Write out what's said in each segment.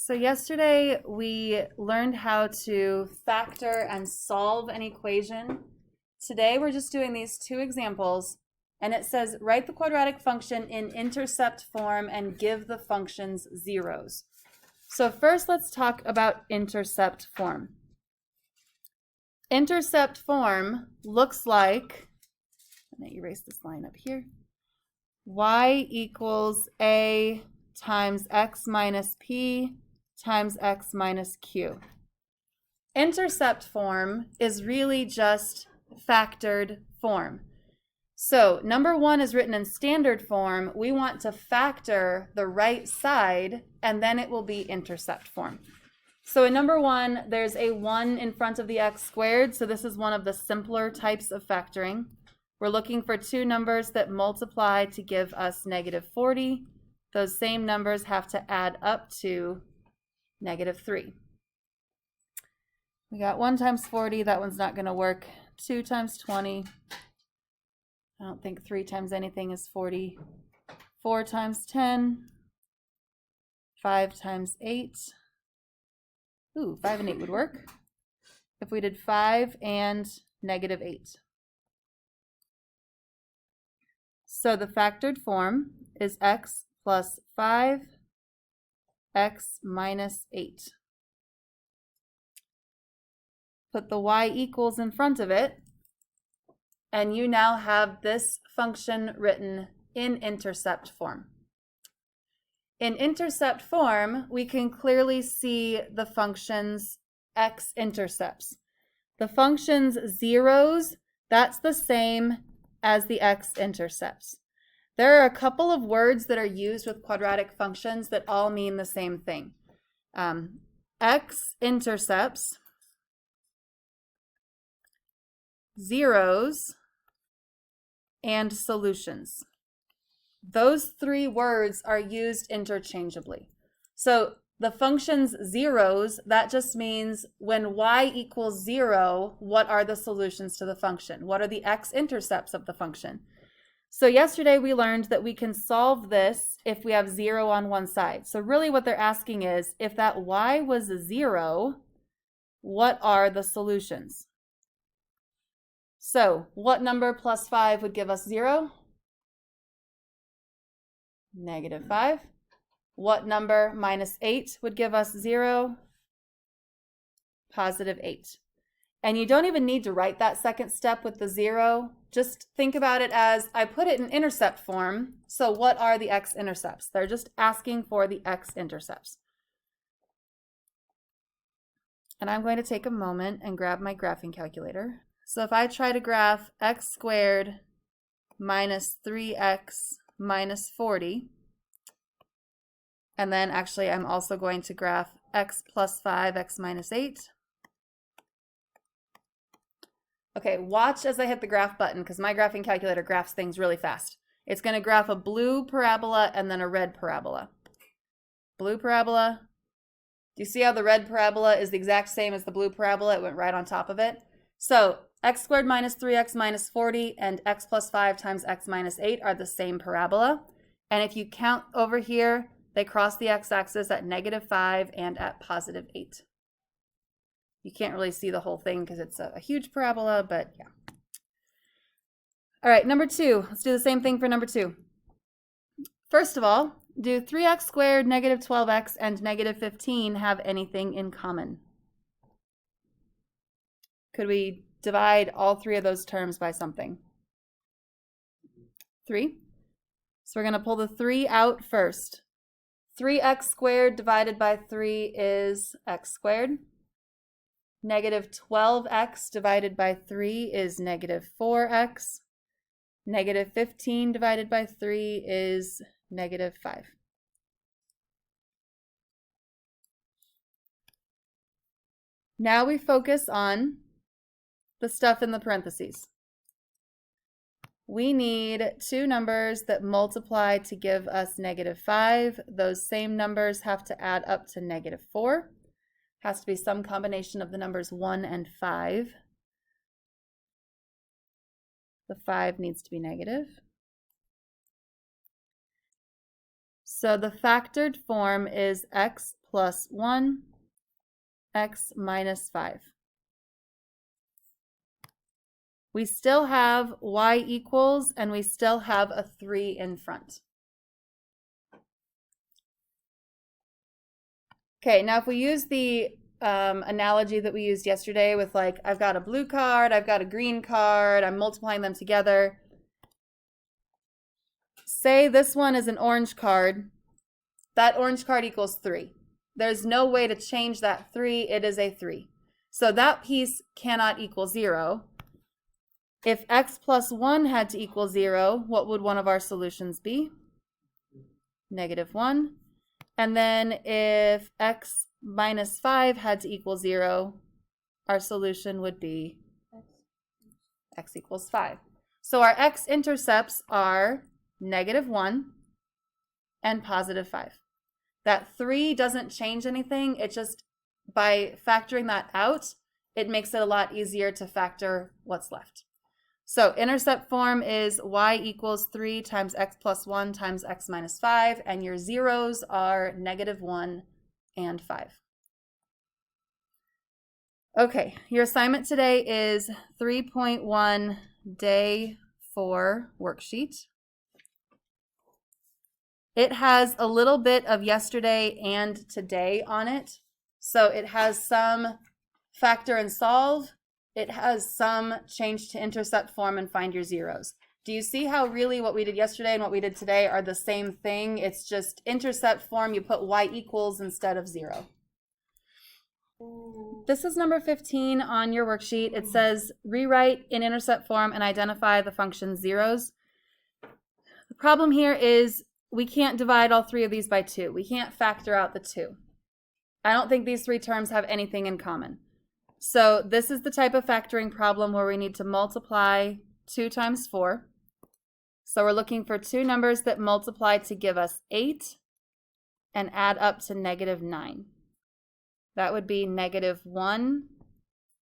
So yesterday we learned how to factor and solve an equation. Today we're just doing these two examples, and it says write the quadratic function in intercept form and give the functions zeros. So first let's talk about intercept form. Intercept form looks like, let me erase this line up here, y equals a times x minus p times x minus q. Intercept form is really just factored form. So number one is written in standard form. We want to factor the right side, and then it will be intercept form. So in number one, there's a 1 in front of the x squared, so this is one of the simpler types of factoring. We're looking for two numbers that multiply to give us negative 40. Those same numbers have to add up to negative 3. We got 1 times 40, that one's not going to work. 2 times 20, I don't think 3 times anything is 40. 4 times 10, 5 times 8. Ooh, 5 and 8 would work. If we did 5 and negative 8. So the factored form is x plus 5, x minus 8. Put the y equals in front of it, and you now have this function written in intercept form. In intercept form, we can clearly see the functions x-intercepts. The function's zeros, that's the same as the x-intercepts. There are a couple of words that are used with quadratic functions that all mean the same thing. X-intercepts, zeros, and solutions. Those three words are used interchangeably. So the function's zeros, that just means when y equals 0, what are the solutions to the function? What are the x-intercepts of the function? So yesterday we learned that we can solve this if we have 0 on one side. So really what they're asking is, if that y was 0, what are the solutions? So what number plus 5 would give us 0? Negative 5. What number minus 8 would give us 0? Positive 8. And you don't even need to write that second step with the 0. Just think about it as, I put it in intercept form, so what are the x-intercepts? They're just asking for the x-intercepts. And I'm going to take a moment and grab my graphing calculator. So if I try to graph x squared minus 3x minus 40, and then actually I'm also going to graph x plus 5, x minus 8. Okay, watch as I hit the graph button, because my graphing calculator graphs things really fast. It's going to graph a blue parabola and then a red parabola. Blue parabola. Do you see how the red parabola is the exact same as the blue parabola? It went right on top of it. So x squared minus 3x minus 40 and x plus 5 times x minus 8 are the same parabola. And if you count over here, they cross the x-axis at negative 5 and at positive 8. You can't really see the whole thing because it's a huge parabola, but yeah. All right, number 2. Let's do the same thing for number 2. First of all, do 3x squared, negative 12x, and negative 15 have anything in common? Could we divide all three of those terms by something? 3. So we're going to pull the 3 out first. 3x squared divided by 3 is x squared. Negative 12x divided by 3 is negative 4x. Negative 15 divided by 3 is negative 5. Now we focus on the stuff in the parentheses. We need two numbers that multiply to give us negative 5. Those same numbers have to add up to negative 4. Has to be some combination of the numbers 1 and 5. The 5 needs to be negative. So the factored form is x plus 1, x minus 5. We still have y equals, and we still have a 3 in front. Okay, now if we use the analogy that we used yesterday with like, I've got a blue card, I've got a green card, I'm multiplying them together. Say this one is an orange card. That orange card equals 3. There's no way to change that 3. It is a 3. So that piece cannot equal 0. If x plus 1 had to equal 0, what would one of our solutions be? -1. And then if x minus 5 had to equal 0, our solution would be x equals 5. So our x-intercepts are -1 and +5. That 3 doesn't change anything. It just, by factoring that out, it makes it a lot easier to factor what's left. So intercept form is y equals 3 times x plus 1 times x minus 5, and your zeros are -1 and 5. Okay, your assignment today is 3.1 day 4 worksheet. It has a little bit of yesterday and today on it. So it has some factor and solve. It has some change to intercept form and find your zeros. Do you see how really what we did yesterday and what we did today are the same thing? It's just intercept form, you put y equals instead of 0. This is number 15 on your worksheet. It says rewrite in intercept form and identify the function zeros. The problem here is we can't divide all 3 of these by 2. We can't factor out the 2. I don't think these 3 terms have anything in common. So this is the type of factoring problem where we need to multiply 2 times 4. So we're looking for 2 numbers that multiply to give us 8 and add up to -9. That would be -1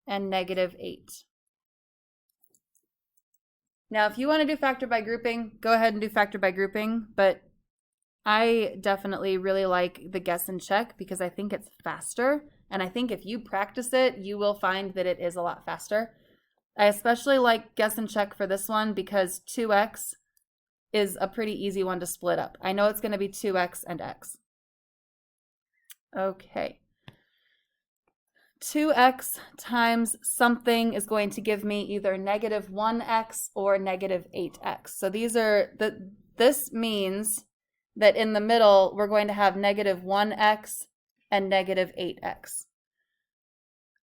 and -8. Now, if you want to do factor by grouping, go ahead and do factor by grouping, but I definitely really like the guess and check because I think it's faster. And I think if you practice it, you will find that it is a lot faster. I especially like guess and check for this one because 2x is a pretty easy one to split up. I know it's going to be 2x and x. Okay. 2x times something is going to give me either -1x or -8x. So this means that in the middle, we're going to have -1x and -8x.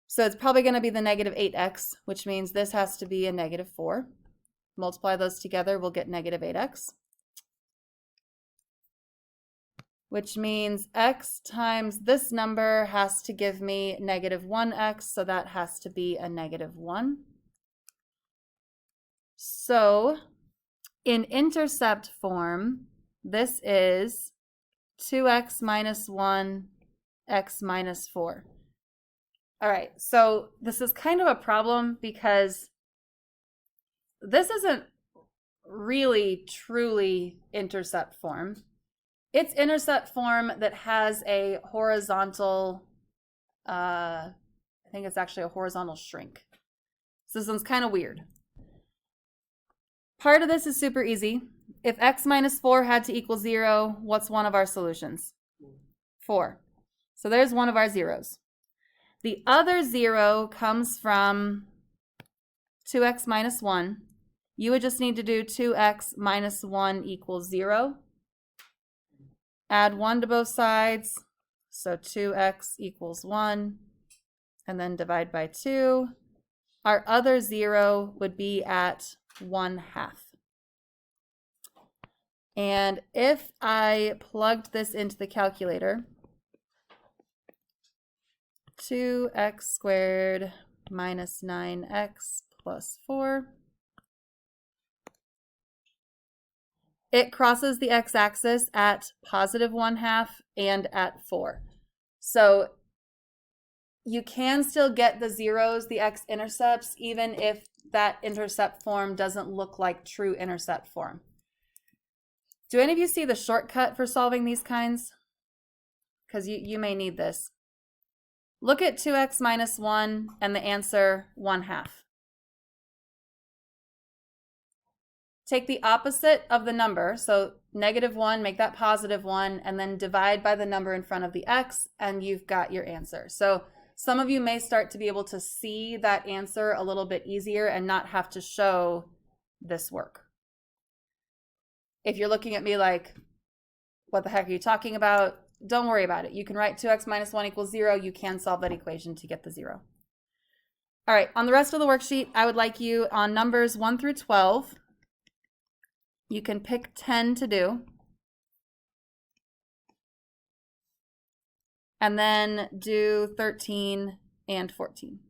So it's probably going to be the -8x, which means this has to be a -4. Multiply those together, we'll get -8x. Which means x times this number has to give me -1x, so that has to be a -1. So in intercept form, this is 2x minus 1, x minus 4. All right, so this is kind of a problem because this isn't really truly intercept form. It's intercept form that has a horizontal, I think it's actually a horizontal shrink. So this one's kind of weird. Part of this is super easy. If x minus 4 had to equal 0, what's one of our solutions? 4. So there's one of our zeros. The other 0 comes from 2x minus 1. You would just need to do 2x minus 1 equals 0. Add 1 to both sides. So 2x equals 1. And then divide by 2. Our other 0 would be at 1/2. And if I plugged this into the calculator, 2x squared minus 9x plus 4. It crosses the x-axis at positive 1/2 and at 4. So you can still get the zeros, the x-intercepts, even if that intercept form doesn't look like true intercept form. Do any of you see the shortcut for solving these kinds? because you may need this. Look at 2x minus 1 and the answer 1/2. Take the opposite of the number, so -1, make that +1, and then divide by the number in front of the x, and you've got your answer. So some of you may start to be able to see that answer a little bit easier and not have to show this work. If you're looking at me like, what the heck are you talking about? Don't worry about it. You can write 2x minus 1 equals 0. You can solve that equation to get the 0. All right, on the rest of the worksheet, I would like you on numbers 1 through 12. You can pick 10 to do. And then do 13 and 14.